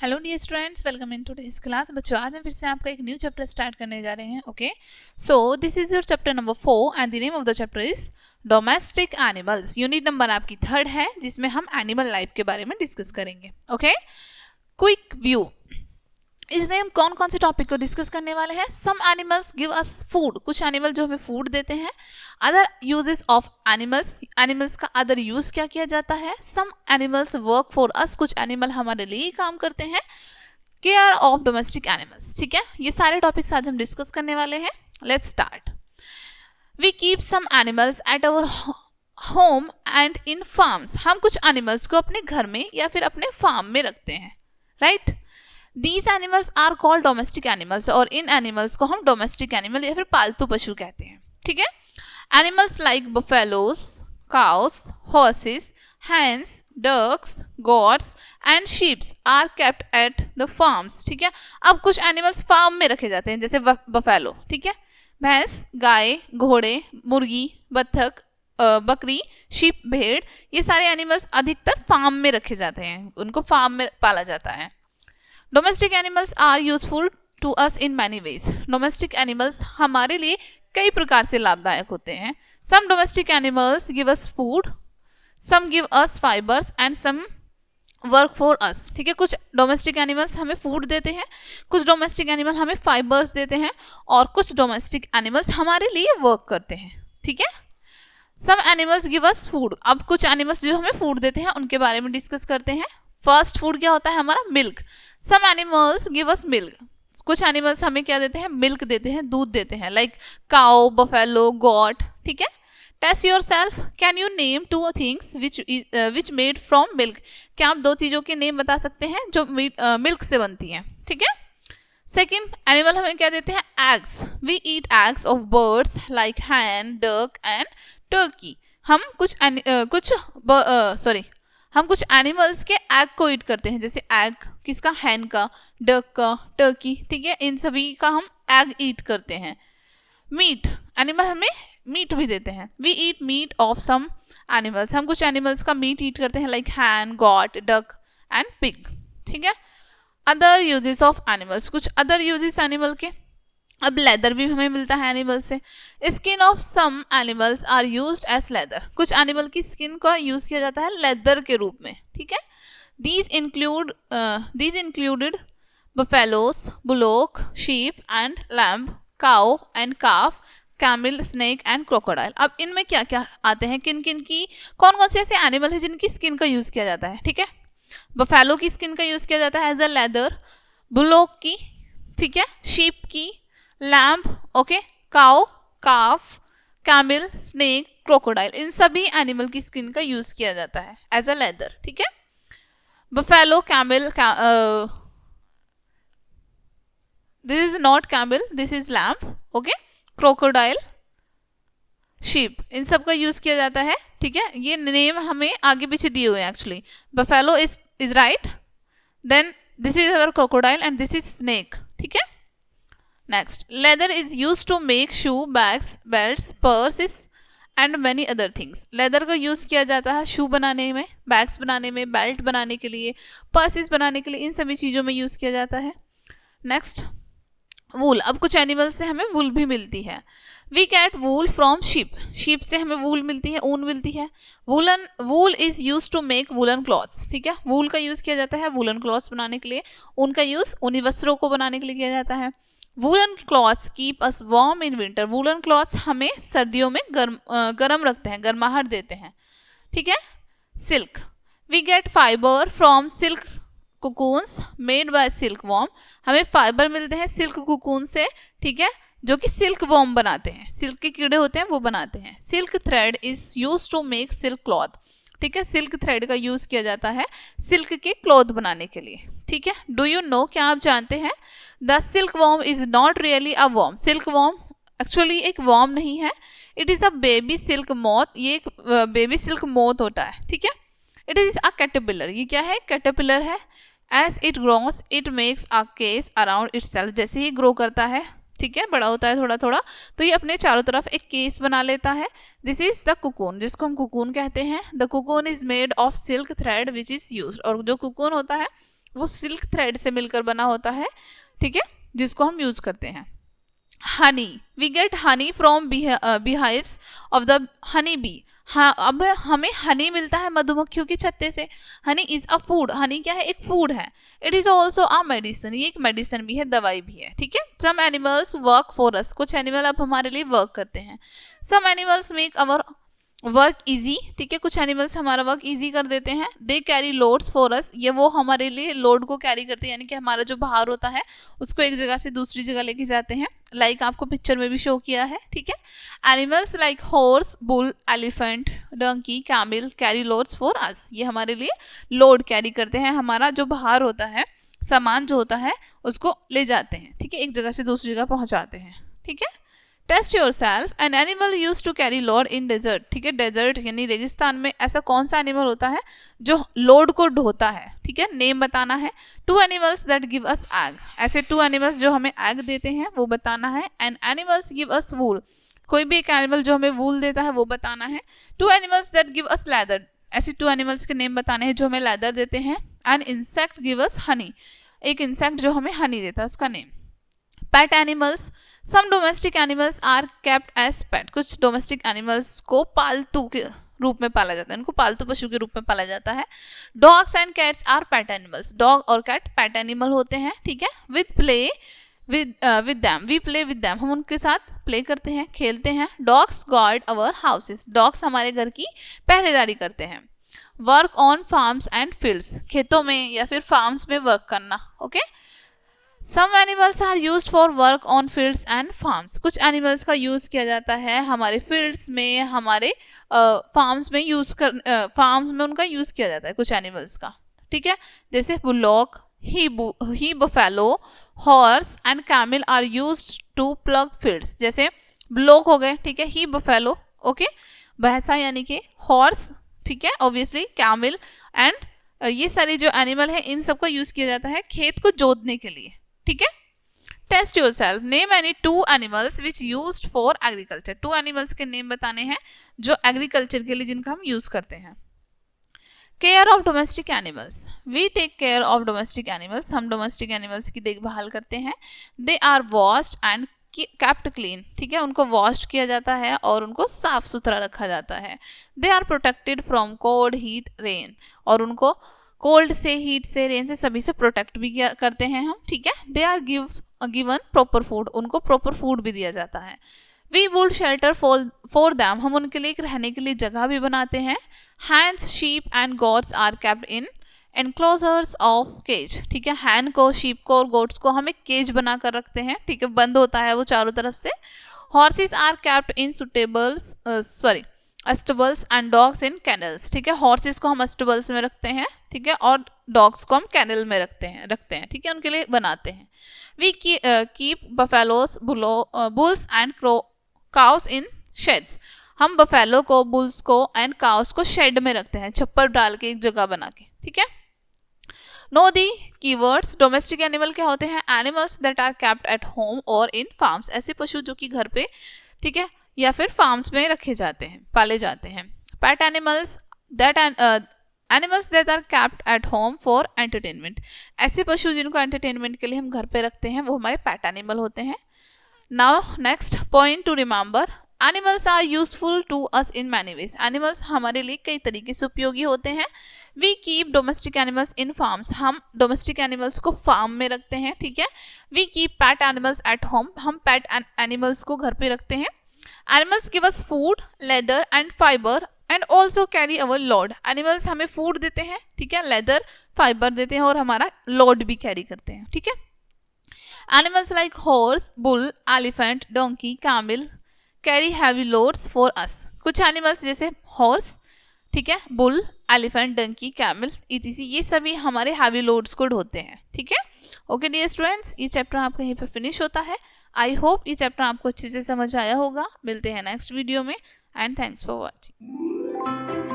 Hello dear students, welcome in today's class. बच्चों, आज हम फिर से आपका एक न्यू चैप्टर स्टार्ट करने जा रहे हैं। Okay, so this is your chapter number 4 and the name of the chapter is domestic animals. Unit number आपकी 3rd है, जिसमें हम एनिमल लाइफ के बारे में डिस्कस करेंगे। Okay, quick view. इसमें हम कौन कौन से टॉपिक को डिस्कस करने वाले हैं। Some animals give us food, कुछ एनिमल जो हमें फूड देते हैं। Other uses of animals, animals का अदर यूज क्या किया जाता है। Some animals work for us, कुछ एनिमल हमारे लिए काम करते हैं। Care of domestic animals. ठीक है, ये सारे टॉपिक्स आज हम डिस्कस करने वाले हैं। Let's start. We keep some animals at our home and in farms. हम कुछ एनिमल्स को अपने घर में या फिर अपने फार्म में रखते हैं, right. These animals are called domestic animals, और इन एनिमल्स को हम डोमेस्टिक एनिमल या फिर पालतू पशु कहते हैं। ठीक है, animals like buffaloes, cows, horses, hens, ducks, goats and sheep are kept at the farms। ठीक है, अब कुछ एनिमल्स फार्म में रखे जाते हैं, जैसे बफेलो, ठीक है, भैंस, गाय, घोड़े, मुर्गी, बत्तख, बकरी, शीप, भेड़, ये सारे एनिमल्स अधिकतर फार्म में रखे जाते हैं, उनको फार्म में पाला जाता है। Domestic animals are useful to us in many ways. Domestic animals हमारे लिए कई प्रकार से लाभदायक होते हैं। Some domestic animals give us food, some give us fibres and some work for us. ठीक है, कुछ डोमेस्टिक एनिमल्स हमें फूड देते हैं, कुछ डोमेस्टिक एनिमल हमें फाइबर्स देते हैं, और कुछ डोमेस्टिक एनिमल्स हमारे लिए वर्क करते हैं। ठीक है, some animals give us food. अब कुछ एनिमल्स जो हमें फूड देते हैं उनके बारे में डिस्कस करते हैं। फर्स्ट फूड क्या होता है हमारा, milk. Some animals give us milk. कुछ एनिमल्स हमें क्या देते हैं, मिल्क देते हैं, दूध देते हैं, लाइक काउ, बफेलो, गॉट। ठीक है, test yourself, can you name 2 things which made from milk. क्या आप 2 चीज़ों के नेम बता सकते हैं जो मिल्क से बनती हैं। ठीक है, सेकेंड एनिमल हमें क्या देते हैं, eggs. We eat eggs of birds like hen, duck and turkey. हम कुछ एनिमल्स के एग को ईट करते हैं, जैसे एग किसका, हैन का, डक का, टर्की। ठीक है, इन सभी का हम एग ईट करते हैं। मीट, एनिमल हमें मीट भी देते हैं। We eat meat of some animals. हम कुछ एनिमल्स का मीट ईट करते हैं, like hen, goat, duck and pig. ठीक है, अदर यूजेस ऑफ एनिमल्स, कुछ अदर यूजेस एनिमल के। अब लेदर भी हमें मिलता है एनिमल से। Skin of some animals are used as leather. कुछ एनिमल की स्किन का यूज किया जाता है लेदर के रूप में। ठीक है, these included buffaloes, bullock, sheep and lamb, cow and calf, camel, snake and crocodile। अब इनमें क्या क्या आते हैं, किन किन की, कौन कौन से ऐसे एनिमल है जिनकी स्किन का यूज किया जाता है। ठीक है, बफेलो की स्किन का यूज किया जाता है एज अ लेदर, बुलोक की, ठीक है, शीप की, लैम्ब, ओके, काउ, काफ, कैमल, स्नेक, क्रोकोडाइल, इन सभी एनिमल की स्किन का यूज किया जाता है एज अ लेदर। ठीक है, buffalo, camel, this is not camel, this is lamb, okay, crocodile, sheep, इन सब का यूज किया जाता है। ठीक है, ये नेम हमें आगे पीछे दिए हुए हैं actually. Buffalo is right, then this is our crocodile and this is snake. ठीक है, next, leather is use to make shoe, bags, belts, purses and many other things. Leather का यूज किया जाता है शू बनाने में, बैग्स बनाने में, बेल्ट बनाने के लिए, पर्सेस बनाने के लिए, इन सभी चीज़ों में यूज किया जाता है। Next, wool. अब कुछ एनिमल से हमें वूल भी मिलती है। We get wool from sheep. Sheep से हमें वूल मिलती है, ऊन मिलती है। Wool is use to make woollen clothes. ठीक है, वूल का यूज किया जाता है वूलन क्लॉथ्स बनाने के लिए। ऊन का यूज ऊनी वस्त्रों को बनाने के लिए किया जाता है। Woollen clothes keep us warm in winter. Woollen clothes हमें सर्दियों में गर्म रखते हैं, गर्माहट देते हैं। ठीक है, silk. We get fibre from silk cocoons made by silk worm. हमें फाइबर मिलते हैं सिल्क कुकून से, ठीक है, जो कि सिल्क वॉर्म बनाते हैं, सिल्क के कीड़े होते हैं वो बनाते हैं। Silk thread is use to make silk cloth. ठीक है, सिल्क थ्रेड का यूज किया जाता है सिल्क के क्लॉथ बनाने के लिए। ठीक है, डू यू नो, क्या आप जानते हैं, the silkworm is not really a worm. Silkworm actually एक वॉर्म नहीं है, it is a baby silk moth. ये एक बेबी सिल्क मोथ होता है। ठीक है, इट इज अ कैटरपिलर। ये क्या है, कैटरपिलर है। As it grows it makes a case around itself. जैसे ही ग्रो करता है, ठीक है, बड़ा होता है थोड़ा थोड़ा, तो ये अपने चारों तरफ एक केस बना लेता है। दिस इज द कुकून, जिसको हम कुकून कहते हैं। The cocoon is made of silk thread which is used. और जो कुकून होता है वो सिल्क थ्रेड से मिलकर बना होता है, ठीक है, जिसको हम यूज करते हैं। Honey, we get honey from beehives of the honey bee. हाँ, अब हमें हनी मिलता है मधुमक्खियों के छत्ते से। Honey is a food, Honey क्या है, एक फूड है। It is also a medicine, ये एक मेडिसिन भी है, दवाई भी है, ठीक है। Some animals work for us, कुछ एनिमल अब हमारे लिए वर्क करते हैं। Some animals make our work easy, ठीक है, कुछ एनिमल्स हमारा वर्क इजी कर देते हैं। They carry loads for us, ये वो हमारे लिए लोड को कैरी करते हैं, यानी कि हमारा जो भार होता है उसको एक जगह से दूसरी जगह लेके जाते हैं, लाइक आपको पिक्चर में भी शो किया है, ठीक है। Animals like horse, bull, elephant, donkey, camel carry loads for us, ये हमारे लिए लोड कैरी करते हैं, हमारा जो भार होता है, सामान जो होता है उसको ले जाते हैं, ठीक है, एक जगह से दूसरी जगह पहुंचाते हैं, ठीक है। Test yourself, an animal use to carry load in desert, ठीक है, डेजर्ट यानी रेगिस्तान में ऐसा कौन सा एनिमल होता है जो लोड को ढोता है, ठीक है, नेम बताना है। 2 animals that give us egg, ऐसे 2 एनिमल्स जो हमें एग देते हैं वो बताना है। एंड एनिमल्स गिव अस वूल, कोई भी एक एनिमल जो हमें वूल देता है वो बताना है। 2 animals that give us leather, ऐसे 2 एनिमल्स के नेम बताने हैं जो हमें लेदर देते हैं। And insect give us honey, एक इंसेक्ट जो हमें हनी देता है उसका name. Pet animals, some domestic animals are kept as pet, कुछ डोमेस्टिक एनिमल्स को पालतू के रूप में पाला जाता है, इनको पालतू पशु के रूप में पाला जाता है। Dogs and cats are pet animals, dog और कैट पेट एनिमल होते हैं, ठीक है। With play with them, we play with them, हम उनके साथ प्ले करते हैं, खेलते हैं। Dogs guard our houses, dogs हमारे घर की पहरेदारी करते हैं। Work on farms and fields, खेतों में या फिर फार्म्स में वर्क करना, okay. Some animals are use for work on fields and farms, कुछ एनिमल्स का यूज किया जाता है हमारे फील्ड्स में, हमारे फार्म्स में फार्म्स में उनका यूज किया जाता है कुछ एनिमल्स का, ठीक है। जैसे बुलॉक, ही buffalo, horse and camel are used to plough fields, जैसे बुलॉक हो गए, ठीक है, ही बफेलो, ओके, भैंसा यानी कि हॉर्स, ठीक है, ऑब्वियसली कैमल एंड ये सारे जो एनिमल है इन सबका यूज किया जाता है खेत को जोतने के लिए, ठीक है। Test yourself, name any 2 animals which used for agriculture, 2 animals के नेम बताने हैं जो एग्रीकल्चर के लिए जिनका हम यूज करते हैं। Care of domestic animals, we take care of domestic animals, हम डोमेस्टिक एनिमल्स की देखभाल करते हैं। They are washed and kept clean, ठीक है, उनको वॉश किया जाता है और उनको साफ सुथरा रखा जाता है। They are protected from cold, heat, rain, और उनको कोल्ड से, हीट से, रेन से, सभी से प्रोटेक्ट भी करते हैं हम, ठीक है। They are given proper food, उनको प्रॉपर फूड भी दिया जाता है। We build shelter for them, हम उनके लिए एक रहने के लिए जगह भी बनाते हैं। Hens, sheep and goats are kept in enclosures of cage, ठीक है, हैन को, शीप को और गोट्स को हम एक केज बना कर रखते हैं, ठीक है, बंद होता है वो चारों तरफ से। Horses are kept in stables and dogs in kennels, ठीक है, हॉर्सेस को हम अस्टबल्स में रखते हैं, ठीक है, और डॉग्स को हम कैनल में रखते हैं, ठीक है, उनके लिए बनाते हैं। We keep buffaloes, bulls and cows in sheds, हम बफेलो को, बुल्स को एंड काउस को शेड में रखते हैं, छप्पर डाल के एक जगह बना के, ठीक है। Know the keywords, domestic animal क्या होते हैं, animals that are kept at home और इन फार्म्स, ऐसे पशु जो कि घर पे, ठीक है, या फिर फार्म्स में रखे जाते हैं, पाले जाते हैं। Pet animals animals that are kept at home for entertainment, ऐसे पशु जिनको एंटरटेनमेंट के लिए हम घर पे रखते हैं वो हमारे पेट एनिमल होते हैं। Now next point to remember, animals are useful to us in many ways, animals हमारे लिए कई तरीके से उपयोगी होते हैं। We keep domestic animals in farms, हम डोमेस्टिक एनिमल्स को फार्म में रखते हैं, ठीक है। We keep pet animals at home, हम पेट एनिमल्स को घर पे रखते हैं। Animals give us food, leather and fibre and also carry our load, animals हमें फूड देते हैं, ठीक है, लेदर, फाइबर देते हैं और हमारा लोड भी कैरी करते हैं, ठीक है। Animals like horse, bull, elephant, donkey, camel carry heavy loads for us, कुछ एनिमल्स जैसे हॉर्स, ठीक है, bull, elephant, donkey, camel etc, ये सभी हमारे हैवी लोड्स को ढोते हैं, ठीक है। ओके डियर स्टूडेंट्स, ये चैप्टर आपका यहीं पे फिनिश होता है। आई होप ये चैप्टर आपको अच्छे से समझ आया होगा। मिलते हैं नेक्स्ट वीडियो में एंड थैंक्स फॉर वॉचिंग।